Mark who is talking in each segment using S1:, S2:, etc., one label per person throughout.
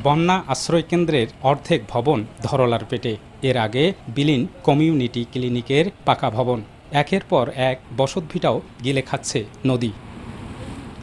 S1: বন্যা আশ্রয়কেন্দ্রের অর্ধেক ভবন ধরলার পেটে। এর আগে বিলীন কমিউনিটি ক্লিনিকের পাকা ভবন। একের পর এক বসতভিটাও গিলে খাচ্ছে নদী।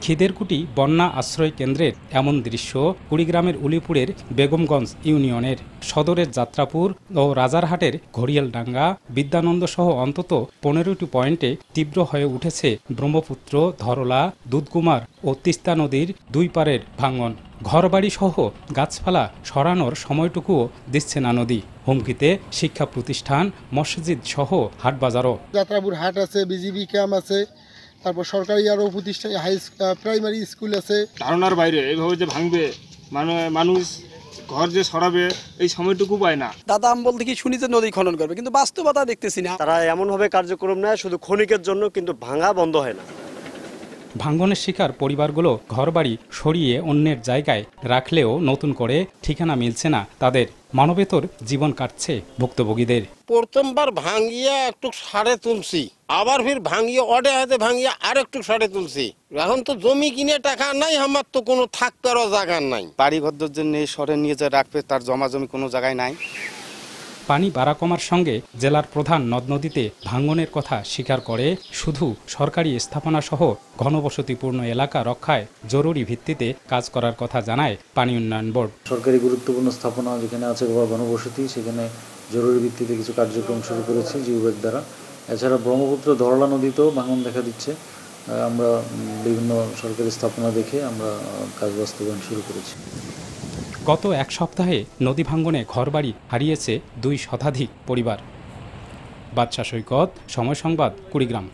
S1: খিদেরকুটি বন্যা আশ্রয় কেন্দ্রের এমন দৃশ্য কুড়িগ্রামের উলিপুরের বেগমগঞ্জ ইউনিয়নের, সদরের যাত্রাপুর ও রাজারহাটের ঘড়িয়ালডাঙ্গা, বিদ্যানন্দ সহ অন্তত 15টি পয়েন্টে তীব্র হয়ে উঠেছে ব্রহ্মপুত্র, ধরলা, দুধকুমার ও তিস্তা নদীর দুই পারের ভাঙন। ঘরবাড়ি সহ গাছপালা সরানোর সময়টুকুও দিচ্ছে না নদী। হুমকিতে শিক্ষা প্রতিষ্ঠান, মসজিদ সহ হাটবাজারও।
S2: যাত্রাপুর হাট আছে, বিজিবি ক্যাম্প আছে, তারপর সরকারি আরও প্রতিষ্ঠান প্রাইমারি স্কুল আছে। ধারণার বাইরে এইভাবে যে ভাঙবে, মানে মানুষ ঘর যে সরাবে এই সময়টুকু পায় না।
S3: দাদা আমি বলতে কি শুনি যে নদী খনন করবে, কিন্তু বাস্তবতা দেখতেছি না।
S4: তারা এমনভাবে কার্যক্রম নেয় শুধু ক্ষণিকের জন্য, কিন্তু ভাঙা বন্ধ হয় না।
S1: ভাঙনের শিকার পরিবারগুলো ঘরবাড়ি সরিয়ে অন্যের জায়গায় রাখলেও নতুন করে ঠিকানা মিলছে না তাদের। মানবেতর জীবন কাটছে ভুক্তভোগীদের।
S5: প্রথমবার ভাঙিয়া একটু সাড়ে তুলছি, আবার ফির ভাঙিয়ে অডে হাতে ভাঙিয়ে আর একটু সাড়ে তুলছি। এখন তো জমি কিনে টাকা নাই, আমার তো কোনো থাকতেও জায়গা নাই।
S6: বাড়ি ঘরদের জন্য শহরে নিয়ে যে রাখবে, তার জমা জমি কোনো জায়গায় নাই।
S1: পানি বাড়া কমার সঙ্গে জেলার প্রধান নদ নদীতে ভাঙনের কথা স্বীকার করে শুধু সরকারি স্থাপনাসহ ঘনবসতিপূর্ণ এলাকা রক্ষায় জরুরি ভিত্তিতে কাজ করার কথা জানায় পানি উন্নয়ন বোর্ড।
S7: সরকারি গুরুত্বপূর্ণ স্থাপনা যেখানে আছে ঘনবসতি, সেখানে জরুরি ভিত্তিতে কিছু কার্যক্রম শুরু করেছি জিওব্যাগ দ্বারা। এছাড়া ব্রহ্মপুত্র ধরলা নদীতেও ভাঙন দেখা দিচ্ছে। আমরা বিভিন্ন সরকারি স্থাপনা দেখে আমরা কাজ বাস্তবায়ন শুরু করেছি।
S1: গত এক সপ্তাহে নদী ভাঙনে ঘরবাড়ি হারিয়েছে 2 শতাধিক পরিবার। বাদশা সৈকত, সময় সংবাদ, কুড়িগ্রাম।